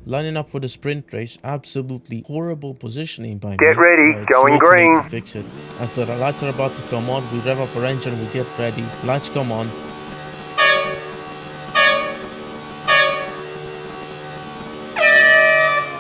Lining up for the sprint race, absolutely horrible positioning by me. Get ready, It's going way too late green. to fix it. As the lights are about to come on, we rev up our engine, we get ready. Lights come on.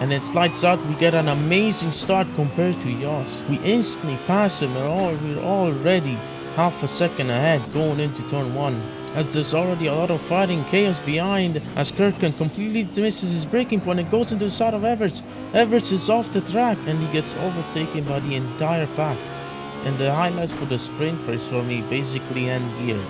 And it slides out, we get an amazing start compared to Yas. We instantly pass him and we're already half a second ahead going into turn 1. As there's already a lot of fighting chaos behind, as Kirkham completely misses his braking point and goes into the side of Everts. Everts is off the track and he gets overtaken by the entire pack. And the highlights for the sprint race for me basically end here.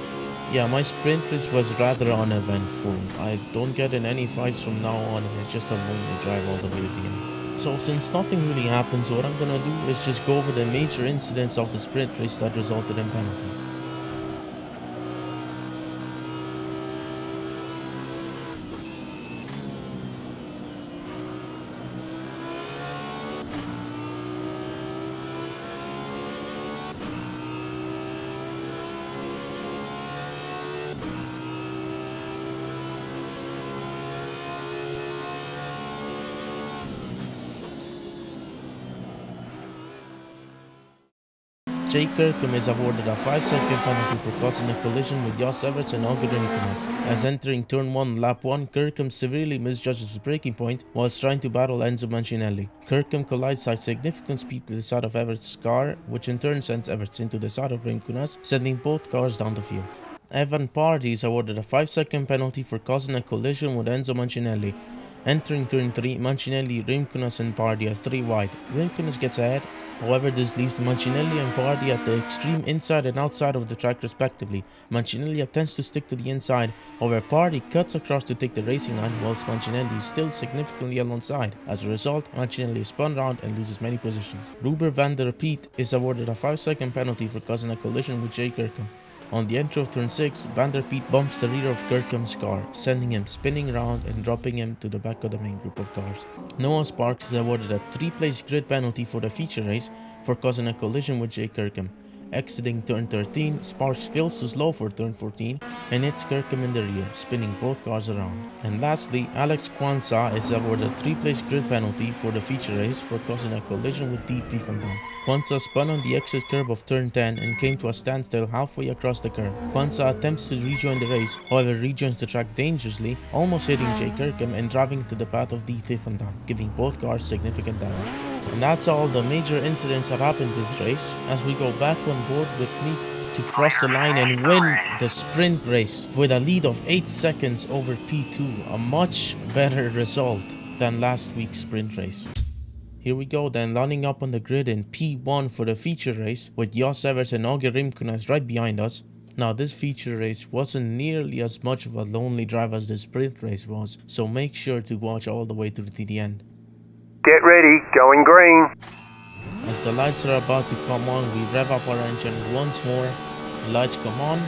Yeah, my sprint race was rather uneventful. I don't get in any fights from now on and it's just a lonely drive all the way to the end. So since nothing really happens, what I'm gonna do is just go over the major incidents of the sprint race that resulted in penalties. Jay Kirkham is awarded a 5-second penalty for causing a collision with Jos Everts and Auger Rimkunas. As entering turn 1, lap 1, Kirkham severely misjudges his braking point whilst trying to battle Enzo Mancinelli. Kirkham collides at significant speed with the side of Everts' car, which in turn sends Everts into the side of Rimkunas, sending both cars down the field. Evan Pardy is awarded a 5-second penalty for causing a collision with Enzo Mancinelli. Entering turn 3, Mancinelli, Rimkunas and Pardy are 3 wide. Rimkunas gets ahead, however this leaves Mancinelli and Pardy at the extreme inside and outside of the track respectively. Mancinelli attempts to stick to the inside, however Pardy cuts across to take the racing line whilst Mancinelli is still significantly alongside. As a result, Mancinelli is spun around and loses many positions. Ruber van der Piet is awarded a 5-second penalty for causing a collision with Jay Kirkham. On the entry of turn 6, Van der Piet bumps the rear of Kirkham's car, sending him spinning around and dropping him to the back of the main group of cars. Noah Sparks is awarded a 3-place grid penalty for the feature race for causing a collision with Jay Kirkham. Exiting turn 13, Sparks fails to slow for turn 14 and hits Kirkham in the rear, spinning both cars around. And lastly, Alex Kwanzaa is awarded a 3-place grid penalty for the feature race for causing a collision with Dietli van Dam. Kwanzaa spun on the exit curb of turn 10 and came to a standstill halfway across the curb. Kwanzaa attempts to rejoin the race, however rejoins the track dangerously, almost hitting Jay Kirkham and driving to the path of Dietli van Dam, giving both cars significant damage. And that's all the major incidents that happened this race, as we go back on board with me to cross the line and win the sprint race with a lead of 8 seconds over P2, a much better result than last week's sprint race. Here we go then, lining up on the grid in P1 for the feature race with Jos Everts and Auger Rimkunas right behind us. Now this feature race wasn't nearly as much of a lonely drive as the sprint race was, so make sure to watch all the way through to the end. Get ready, going green. As the lights are about to come on, we rev up our engine once more. The lights come on.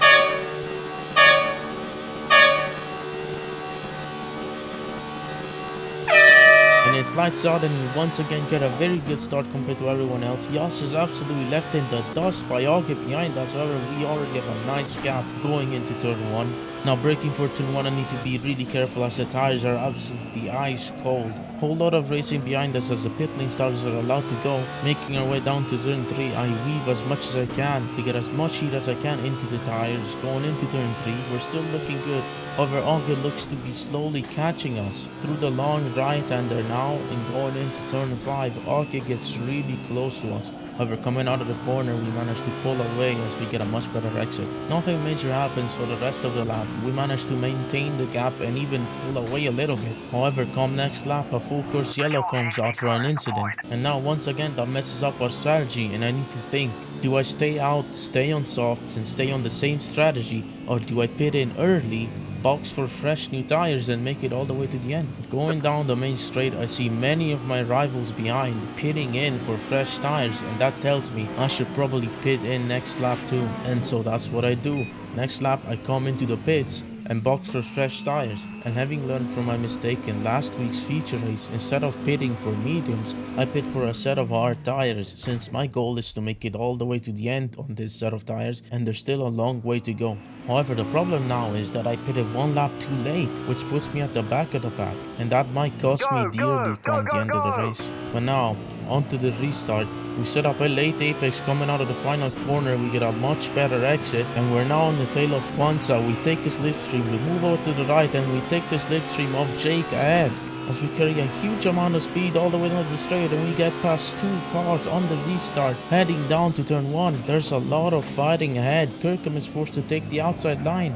And it's lights out and we once again get a very good start compared to everyone else. Yas is absolutely left in the dust by Auger behind us, however we already have a nice gap going into turn 1. Now braking for turn 1 I need to be really careful as the tires are absolutely ice cold. Whole lot of racing behind us as the pit lane starters are allowed to go. Making our way down to turn 3, I weave as much as I can to get as much heat as I can into the tires. Going into turn 3, we're still looking good. However, Auger looks to be slowly catching us through the long right-hander now, and going into turn 5, Auger gets really close to us. However, coming out of the corner, we manage to pull away as we get a much better exit. Nothing major happens for the rest of the lap. We manage to maintain the gap and even pull away a little bit. However, come next lap, a full course yellow comes out for an incident. And now once again that messes up our strategy and I need to think. Do I stay out, stay on softs and stay on the same strategy, or do I pit in early, box for fresh new tires and make it all the way to the end? Going down the main straight, I see many of my rivals behind pitting in for fresh tires, and that tells me I should probably pit in next lap too. And so that's what I do. Next lap I come into the pits and box for fresh tires. And having learned from my mistake in last week's feature race, instead of pitting for mediums, I pit for a set of hard tires, since my goal is to make it all the way to the end on this set of tires, and there's still a long way to go. However, the problem now is that I pitted one lap too late, which puts me at the back of the pack, and that might cost me dearly come the end of the race. But now, on to the restart. We set up a late apex coming out of the final corner, we get a much better exit, and we're now on the tail of Kwanzaa. We take a slipstream, we move over to the right, and we take the slipstream of Jake ahead, as we carry a huge amount of speed all the way down the straight, and we get past 2 cars on the restart, heading down to turn 1. There's a lot of fighting ahead. Kirkham is forced to take the outside line.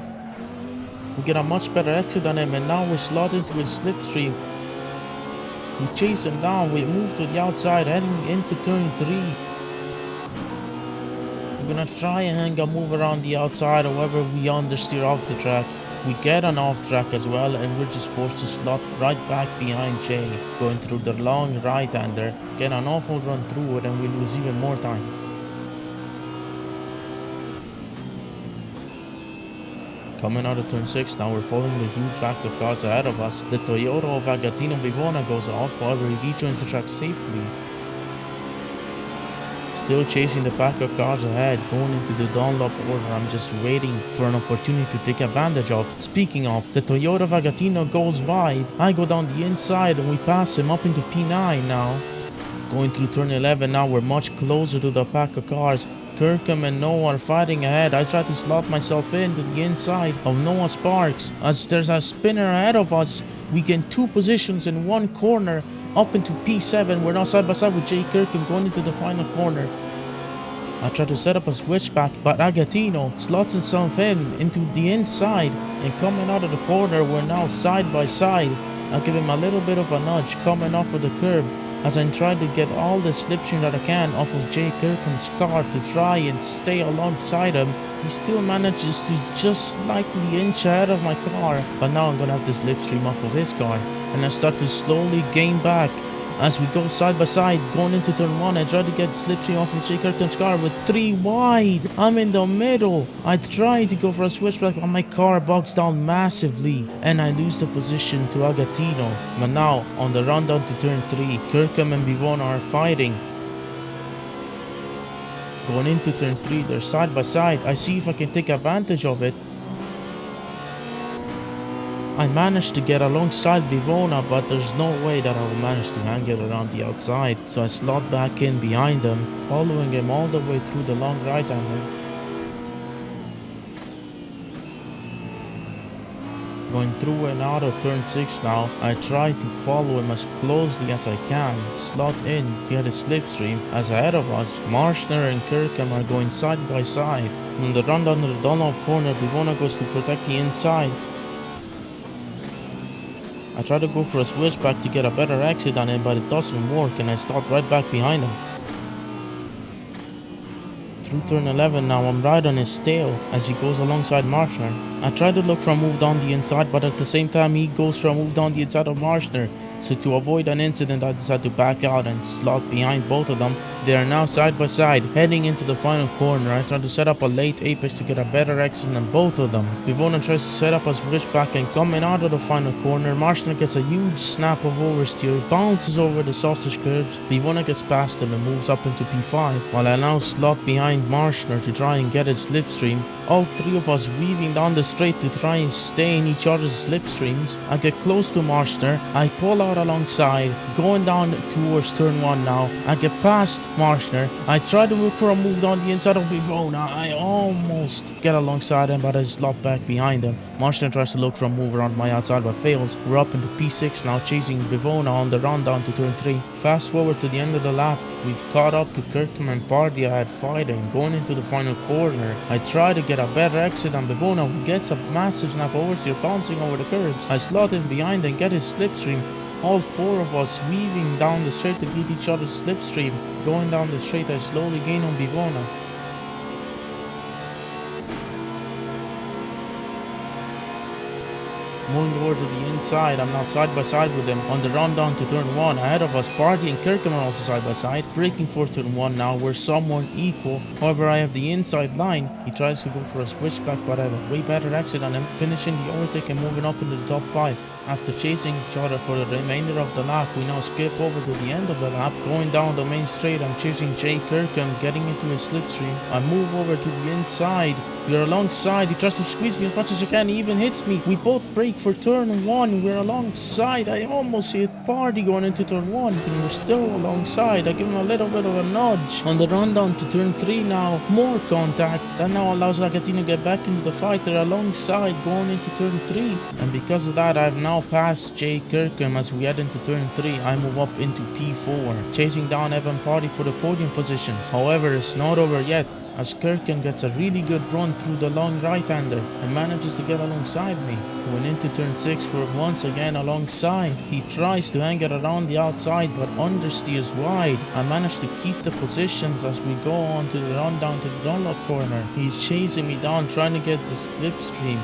We get a much better exit on him, and now we're slotted into his slipstream. We chase him down, we move to the outside, heading into turn 3. We're gonna try and move around the outside, however we understeer off the track. We get an off track as well, and we're just forced to slot right back behind Jay, going through the long right-hander, get an awful run through it, and we lose even more time. Coming out of turn 6 now, we're following the huge pack of cars ahead of us. The Toyota of Agatino Bivona goes off, however he rejoins the track safely. Still chasing the pack of cars ahead, going into the Dunlop order. I'm just waiting for an opportunity to take advantage of. Speaking of, the Toyota of Agatino goes wide. I go down the inside and we pass him up into P9 now. Going through turn 11 now, we're much closer to the pack of cars. Kirkham and Noah are fighting ahead. I try to slot myself into the inside of Noah Sparks. As there's a spinner ahead of us, we gain 2 positions in one corner up into P7. We're now side by side with Jay Kirkham going into the final corner. I try to set up a switchback, but Agatino slots himself into the inside, and coming out of the corner, we're now side by side. I give him a little bit of a nudge coming off of the curb, as I'm trying to get all the slipstream that I can off of Jay Kirkham's car to try and stay alongside him. He still manages to just slightly inch ahead of my car, but now I'm gonna have to slipstream off of his car, and I start to slowly gain back. As we go side by side, going into turn 1, I try to get slipstream off of Jay Kirkham's car with 3 wide. I'm in the middle. I try to go for a switchback, but my car bogs down massively, and I lose the position to Agatino. But now, on the run down to turn 3, Kirkham and Bivona are fighting. Going into turn 3, they're side by side. I see if I can take advantage of it. I managed to get alongside Bivona, but there's no way that I will manage to hang it around the outside, so I slot back in behind him, following him all the way through the long right-hander. Going through and out of turn 6 now, I try to follow him as closely as I can, slot in to get a slipstream, as ahead of us, Marshner and Kirkham are going side by side. On the run down to the Dunlop corner, Bivona goes to protect the inside. I try to go for a switchback to get a better exit on him, but it doesn't work, and I start right back behind him. Through turn 11 now, I'm right on his tail as he goes alongside Marshner. I try to look for a move down the inside, but at the same time he goes for a move down the inside of Marshner. So to avoid an incident, I decide to back out and slot behind both of them. They are now side by side, heading into the final corner. I try to set up a late apex to get a better exit than both of them. Bivona tries to set up a switchback, and coming out of the final corner, Marshner gets a huge snap of oversteer, bounces over the sausage curbs. Bivona gets past him and moves up into P5, while I now slot behind Marshner to try and get his slipstream. All 3 of us weaving down the straight to try and stay in each other's slipstreams. I get close to Marshner, I pull out alongside, going down towards turn 1 now. I get past Marshner, I try to look for a move down the inside of Bivona. I almost get alongside him, but I slot back behind him. Marshner tries to look for a move around my outside, but fails. We're up into P6 now, chasing Bivona on the run down to turn 3. Fast forward to the end of the lap, we've caught up to Kirkham and Party ahead fighting, going into the final corner. I try to get a better exit on Bivona, who gets a massive snap oversteer, bouncing over the curbs. I slot in behind and get his slipstream. All 4 of us weaving down the straight to get each other's slipstream. Going down the straight, I slowly gain on Bivona. Moving over to the inside, I'm now side by side with him on the run down to turn 1. Ahead of us, Party and Kirkham are also side by side, braking for turn 1 now. We're somewhat equal. However, I have the inside line. He tries to go for a switchback, but I have a way better exit on him, finishing the overtake and moving up into the top 5. After chasing each other for the remainder of the lap, we now skip over to the end of the lap. Going down the main straight, I'm chasing Jay Kirkham, getting into his slipstream. I move over to the inside. We're alongside. He tries to squeeze me as much as he can. He even hits me. We both brake for turn 1. We're alongside. I almost hit Party going into turn 1. And we're still alongside. I give him a little bit of a nudge. On the run down to turn 3 now. More contact. That now allows Lagatino to get back into the fight. They're alongside going into turn 3. And because of that, I've now passed Jay Kirkham as we head into turn 3. I move up into P4. Chasing down Evan Party for the podium positions. However, it's not over yet, as Kirkham gets a really good run through the long right-hander and manages to get alongside me. Going into turn 6, we're once again alongside. He tries to hang it around the outside but understeers wide. I manage to keep the positions as we go on to the run down to the Dunlop corner. He's chasing me down trying to get the slipstream.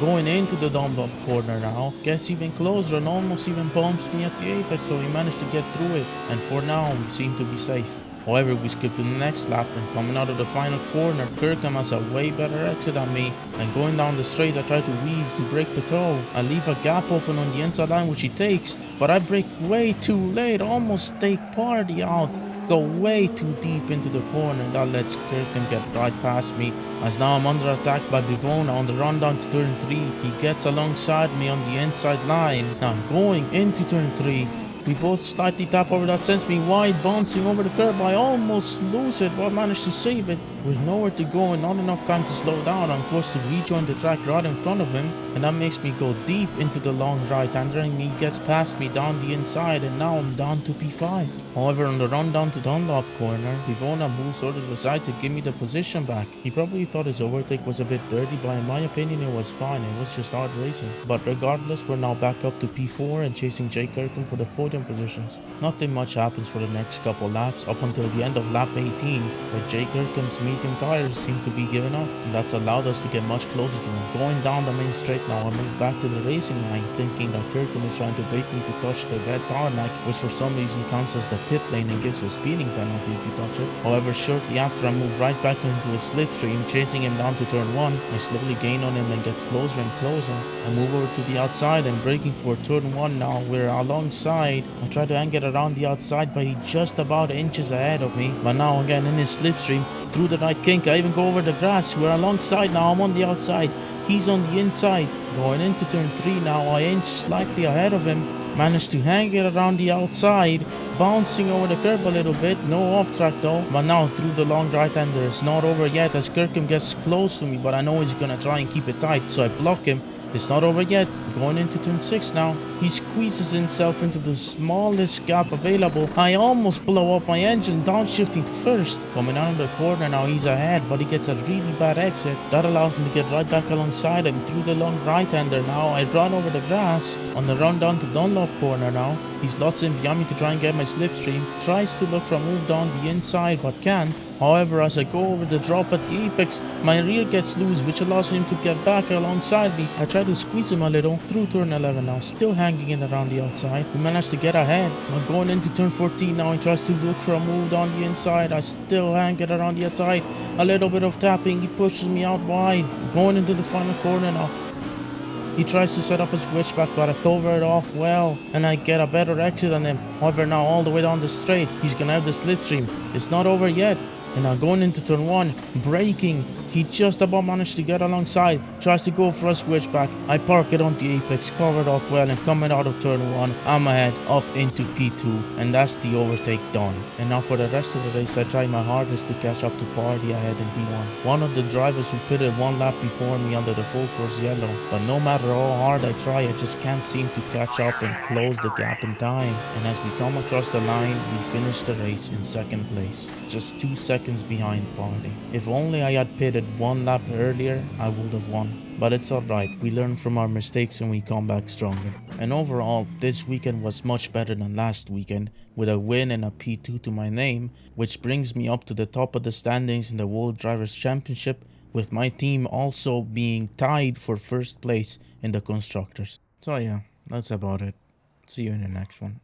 Going into the Dunlop corner now, gets even closer and almost even bumps me at the apex, so we managed to get through it, and for now we seem to be safe. However, we skip to the next lap, and coming out of the final corner, Kirkham has a way better exit than me, and going down the straight I try to weave to break the toe. I leave a gap open on the inside line which he takes, but I brake way too late, almost take Party out. Go way too deep into the corner. That lets Kirkham get right past me, as now I'm under attack by Bivona on the run down to turn 3. He gets alongside me on the inside line. Now going into turn 3, we both slightly tap over. That sends me wide, bouncing over the curb. I almost lose it, but managed to save it. With nowhere to go and not enough time to slow down, I'm forced to rejoin the track right in front of him, and that makes me go deep into the long right-hander, and he gets past me down the inside, and now I'm down to P5. However, on the run down to Dunlop corner, Bivona moves over to the side to give me the position back. He probably thought his overtake was a bit dirty, but in my opinion it was fine. It was just hard racing. But regardless, we're now back up to P4 and chasing Jay Kirkham for the podium positions. Nothing much happens for the next couple laps up until the end of lap 18, where Jay Kirkham's medium tires seem to be giving up, and that's allowed us to get much closer to him. Going down the main straight now, I move back to the racing line, thinking that Kirkham is trying to bait me to touch the red tarmac, which for some reason counts as the pit lane and gives you a speeding penalty if you touch it. However, shortly after, I move right back into his slipstream, chasing him down to turn 1. I slowly gain on him and get closer and closer. I move over to the outside and braking for turn 1 now. We're alongside. I try to hang it around the outside, but he just about inches ahead of me. But now again in his slipstream, through the right kink, I even go over the grass. We're alongside now. I'm on the outside. He's on the inside. Going into turn 3 now, I inch slightly ahead of him. Managed to hang it around the outside, bouncing over the curb a little bit. No off track though. But now through the long right-hander, it's not over yet as Kirkham gets close to me, but I know he's gonna try and keep it tight, so I block him. It's not over yet. Going into turn 6 now. He squeezes himself into the smallest gap available. I almost blow up my engine, downshifting to first. Coming out of the corner now, he's ahead, but he gets a really bad exit. That allows me to get right back alongside him through the long right-hander now. I run over the grass. On the run down to Dunlop corner now, he slots in behind me to try and get my slipstream. Tries to look for a move down the inside, but can't. However, as I go over the drop at the apex, my rear gets loose, which allows him to get back alongside me. I try to squeeze him a little through turn 11 now, still hanging in around the outside. We managed to get ahead. I'm going into turn 14 now. He tries to look for a move down the inside. I still hang it around the outside. A little bit of tapping. He pushes me out wide. Going into the final corner now. He tries to set up a switchback, but I cover it off well, and I get a better exit on him. However, now all the way down the straight, he's gonna have the slipstream. It's not over yet. And now going into turn 1, braking. He just about managed to get alongside. Tries to go for a switchback. I park it on the apex, covered off well, and coming out of turn 1, I'm ahead up into P2, and that's the overtake done. And now for the rest of the race, I try my hardest to catch up to Party ahead in P1. One of the drivers who pitted one lap before me under the full course yellow, but no matter how hard I try, I just can't seem to catch up and close the gap in time. And as we come across the line, we finish the race in second place, just 2 seconds behind Party. If only I had pitted started one lap earlier, I would have won. But it's alright, we learn from our mistakes and we come back stronger. And overall, this weekend was much better than last weekend, with a win and a P2 to my name, which brings me up to the top of the standings in the World Drivers' Championship, with my team also being tied for first place in the Constructors. So yeah, that's about it. See you in the next one.